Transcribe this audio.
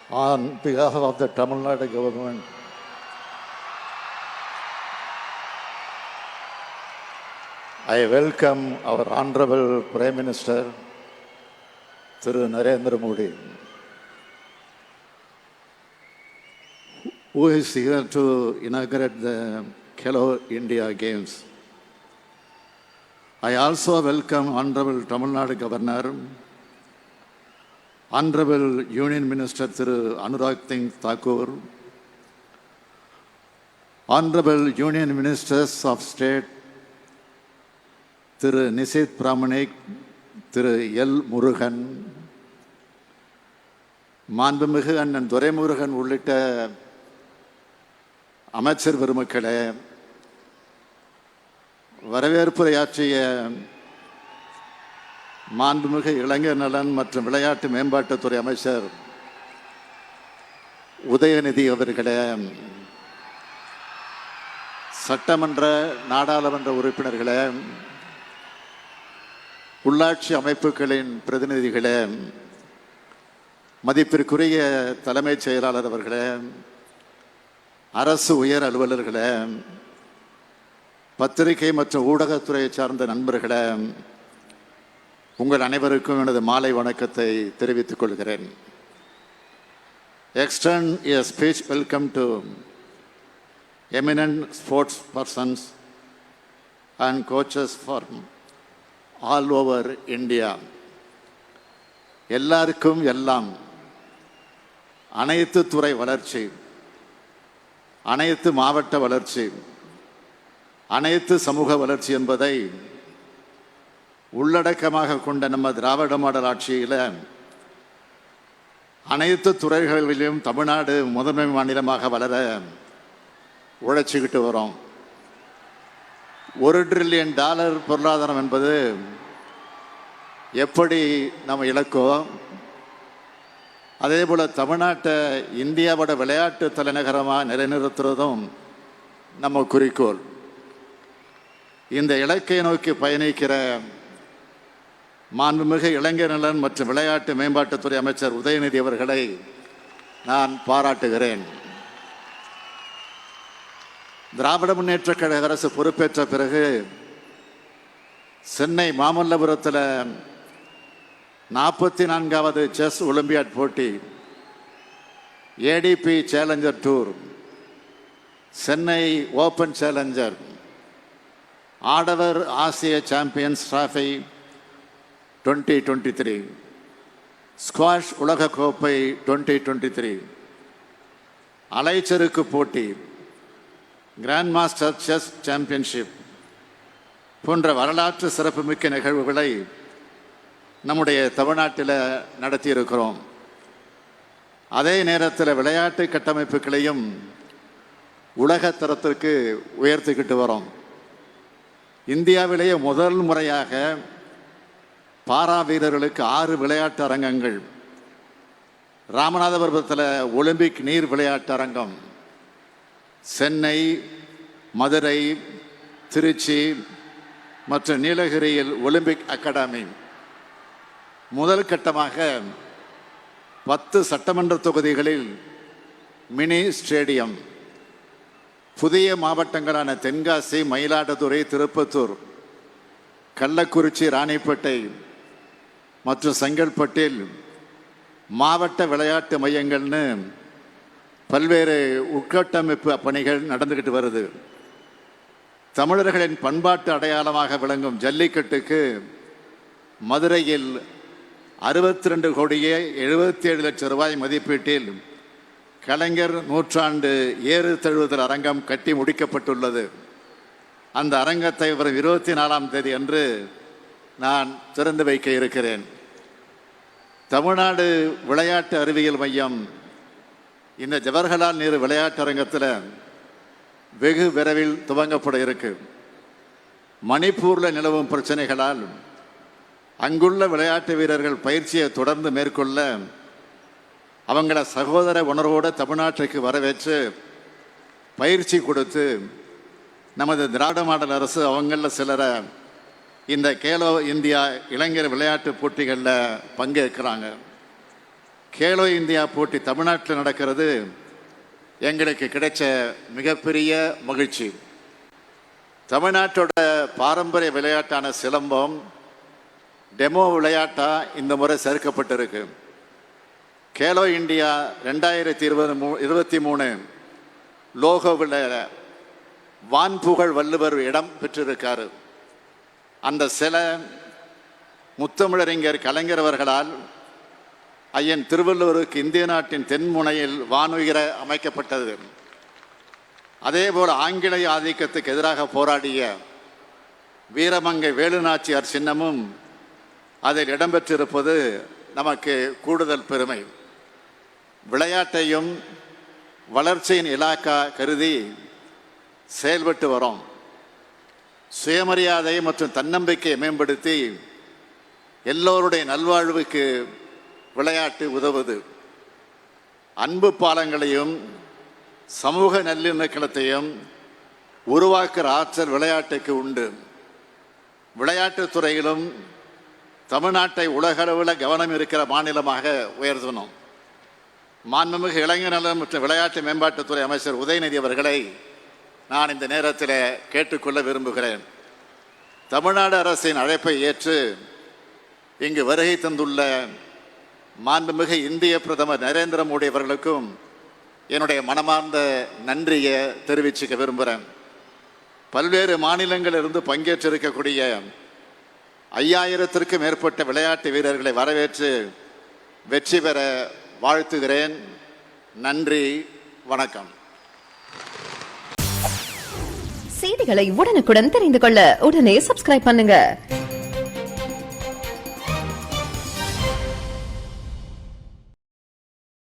On behalf of the Tamil Nadu government, I welcome our Honorable Prime Minister, Thiru Narendra Modi, who is here to inaugurate the Khelo India Games. I also welcome Honorable Tamil Nadu Governor, Honorable Union Minister Thiru Anurag Singh Thakur, Honorable Union Ministers of State Thiru Nisit Pramanik, Thiru L. Murugan, மாண்புமிகு அண்ணன் துரைமுருகன் உள்ளிட்ட அமைச்சர் பெருமக்களே, வரவேற்புரையாற்றிய மாண்புமிகு இளைஞர் நலன் மற்றும் விளையாட்டு மேம்பாட்டுத்துறை அமைச்சர் உதயநிதி அவர்களே, சட்டமன்ற நாடாளுமன்ற உறுப்பினர்களே, உள்ளாட்சி அமைப்புகளின் பிரதிநிதிகளே, மதிப்பிற்குரிய தலைமைச் செயலாளர் அவர்களே, அரசு உயர் அலுவலர்களே, பத்திரிகை மற்றும் ஊடகத்துறையை சார்ந்த நண்பர்களே, உங்கள் அனைவருக்கும் எனது மாலை வணக்கத்தை தெரிவித்துக் கொள்கிறேன். Extend a speech welcome to eminent sports persons and coaches from all over India. எல்லாருக்கும் எல்லாம், அனைத்து துறை வளர்ச்சி, அனைத்து மாவட்ட வளர்ச்சி, அனைத்து சமூக வளர்ச்சி என்பதை உள்ளடக்கமாக கொண்ட நம்ம திராவிட மாடல் ஆட்சியில் அனைத்து துறைகளிலும் தமிழ்நாடு முதன்மை மாநிலமாக வளர உழைச்சிக்கிட்டு வரோம். $1 டிரில்லியன் பொருளாதாரம் என்பது எப்படி நம்ம இலக்கோ, அதே போல் தமிழ்நாட்டை இந்தியாவோட விளையாட்டு தலைநகரமாக நிலைநிறுத்துறதும் நம்ம குறிக்கோள். இந்த இலக்கை நோக்கி பயணிக்கிற மாண்புமிகு இளைஞர் நலன் மற்றும் விளையாட்டு மேம்பாட்டுத்துறை அமைச்சர் உதயநிதி அவர்களை நான் பாராட்டுகிறேன். திராவிட முன்னேற்றக் கழக அரசு பொறுப்பேற்ற பிறகு சென்னை மாமல்லபுரத்தில் 44வது செஸ் ஒலிம்பியாட் போட்டி, ATP challenger tour, Chennai open challenger, ஆடவர் ஆசிய சாம்பியன்ஸ் டிராஃபி 2023, ஸ்குவாஷ் உலகக்கோப்பை 2023, அலைச்சறுக்கு போட்டி, கிராண்ட் மாஸ்டர் செஸ் சாம்பியன்ஷிப் போன்ற வரலாற்று சிறப்புமிக்க நிகழ்வுகளை நம்முடைய தமிழ்நாட்டில் நடத்தியிருக்கிறோம். அதே நேரத்தில் விளையாட்டு கட்டமைப்புகளையும் உலக தரத்திற்கு உயர்த்திக்கிட்டு வரோம். இந்தியாவிலேயே முதல் முறையாக பாரா வீரர்களுக்கு 6 விளையாட்டு அரங்கங்கள், ராமநாதபுரத்தில் ஒலிம்பிக் நீர் விளையாட்டு அரங்கம், சென்னை, மதுரை, திருச்சி மற்றும் நீலகிரியில் ஒலிம்பிக் அகாடமி, முதல் கட்டமாக 10 சட்டமன்ற தொகுதிகளில் மினி ஸ்டேடியம், புதிய மாவட்டங்களான தென்காசி, மயிலாடுதுறை, திருப்பத்தூர், கள்ளக்குறிச்சி, ராணிப்பேட்டை மற்றும் செங்கல்பட்டில் மாவட்ட விளையாட்டு மையங்கள்னு பல்வேறு உட்கட்டமைப்பு பணிகள் நடந்துக்கிட்டு வருது. தமிழர்களின் பண்பாட்டு அடையாளமாக விளங்கும் ஜல்லிக்கட்டுக்கு மதுரையில் 62 கோடியே 77 லட்சம் ரூபாய் மதிப்பீட்டில் கலைஞர் நூற்றாண்டு ஏறு தழுவுதல் அரங்கம் கட்டி முடிக்கப்பட்டுள்ளது. அந்த அரங்கத்தை வரும் 24ஆம் தேதி அன்று நான் திறந்து வைக்க இருக்கிறேன். தமிழ்நாடு விளையாட்டு அறிவியல் மையம் இந்த ஜவஹர்லால் நேரு விளையாட்டு அரங்கத்தில் வெகு விரைவில் துவங்கப்பட இருக்கு. மணிப்பூரில் நிலவும் பிரச்சனைகளால் அங்குள்ள விளையாட்டு வீரர்கள் பயிற்சியை தொடர்ந்து மேற்கொள்ள அவங்கள சகோதர உணர்வோடு தமிழ்நாட்டுக்கு வரவேற்று பயிற்சி கொடுத்து நமது திராவிட மாடல் அரசு அவங்களில் சிலரை இந்த கேலோ இந்தியா இளைஞர் விளையாட்டு போட்டிகளில் பங்கேற்கிறாங்க. கேலோ இந்தியா போட்டி தமிழ்நாட்டில் நடக்கிறது எங்களுக்கு கிடைச்ச மிகப்பெரிய மகிழ்ச்சி. தமிழ்நாட்டோட பாரம்பரிய விளையாட்டான சிலம்பம் டெமோ விளையாட்டா இந்த முறை சேர்க்கப்பட்டிருக்கு. கேலோ இந்தியா 2023 லோகோவில் வான்புகழ் வள்ளுவர் இடம் பெற்றிருக்காரு. அந்த சிலை முத்தமிழறிஞர் கலைஞர் அவர்களால் ஐயன் திருவள்ளுவருக்கு இந்திய நாட்டின் தென்முனையில் வானுயர அமைக்கப்பட்டது. அதேபோல் ஆங்கிலேய ஆதிக்கத்துக்கு எதிராக போராடிய வீரமங்கை வேலுநாச்சியார் சின்னமும் அதில் இடம்பெற்றிருப்பது நமக்கு கூடுதல் பெருமை. விளையாட்டையும் வளர்ச்சியின் இலாக்கா கருதி செயல்பட்டு வரோம். சுயமரியாதை மற்றும் தன்னம்பிக்கையை மேம்படுத்தி எல்லோருடைய நல்வாழ்வுக்கு விளையாட்டு உதவுது. அன்பு பாலங்களையும் சமூக நல்லிணக்கத்தையும் உருவாக்குற ஆற்றல் விளையாட்டுக்கு உண்டு. விளையாட்டுத் துறையிலும் தமிழ்நாட்டை உலகளவில் கவனம் இருக்கிற மாநிலமாக உயர்த்தணும். மாண்புமிகு இளைஞர் நலன் மற்றும் விளையாட்டு மேம்பாட்டுத்துறை அமைச்சர் உதயநிதி அவர்களை நான் இந்த நேரத்தில் கேட்டுக்கொள்ள விரும்புகிறேன். தமிழ்நாடு அரசின் அழைப்பை ஏற்று இங்கு வருகை தந்துள்ள மாண்புமிகு இந்திய பிரதமர் நரேந்திர மோடி அவர்களுக்கும் என்னுடைய மனமார்ந்த நன்றியை தெரிவிச்சுக்க விரும்புகிறேன். பல்வேறு மாநிலங்களிலிருந்து பங்கேற்றிருக்கக்கூடிய 5000த்திற்கும் மேற்பட்ட விளையாட்டு வீரர்களை வரவேற்று வெற்றி பெற வாழ்த்துகிறேன். நன்றி, வணக்கம். செய்திகளை உடனுக்குடன் தெரிந்து கொள்ள உடனே சப்ஸ்கிரைப் பண்ணுங்க.